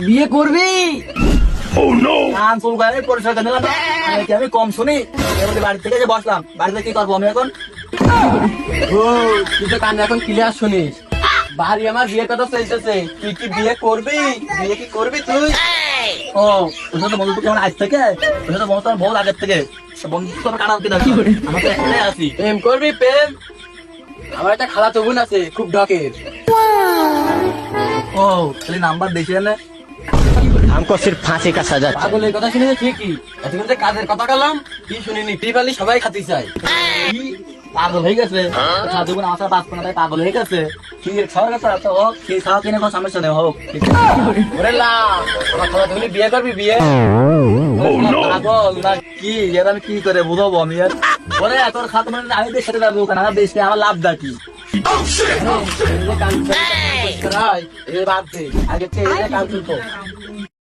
বিয়ে করবি? কান চুল করে পরিচয় করে নিলাম, আমি কম শুনি। এবার বাড়ি থেকে যে বসলাম, বাড়িতে কি করবো আমি এখন? ও তুই তো কান এখন ক্লিয়ার শুনিস। বাড়ি আমার বিয়ে কথা চলতেছে, তুই কি বিয়ে করবি? বিয়ে কি করবি তুই? ও তোর সাথে বন্ধুত্ব কেমন আজ থেকে? তোর সাথে বন্ধুত্ব আমার বহু আগের থেকে। বন্ধুত্ব আমার কাটা উঠতে থাকবে, আমরা তো একসাথে আছি। প্রেম করবি প্রেম? আমার একটা খালাতো বোন আছে, খুব ডকের। ও তাহলে নাম্বার দেখিয়ে নে। हमको सिर्फ फांसी का सजा चाहिए। পাগল এই কথা শুনেছে ঠিকই, এতক্ষণ যে কাজের কথা গেলাম কি শুনিনি, টিপালি সবাই খাতি চাই। কি পাগল হয়ে গেছে? সাধু গুণ আমার সাথে বাঁচবো না তাই পাগল হয়ে গেছে? কি খাওয়ার কথা তো হোক, কি খাওয়া কিনে কোনো সমস্যা নেই হোক। ওরে লা, আমার খালাতো বোন বিয়ে করবি বিয়ে? পাগল না কি? এর আমি কি করে বুঝাবো আমি আর? ওরে তোর খাত মানে আমি দেশ সাথে যাবো কেন? আমার দেশকে আমার লাভ দা কি? এই যে কান পরিষ্কার হয়, এই বাদ দে, আগে থেকে এই যে কান তুলতো।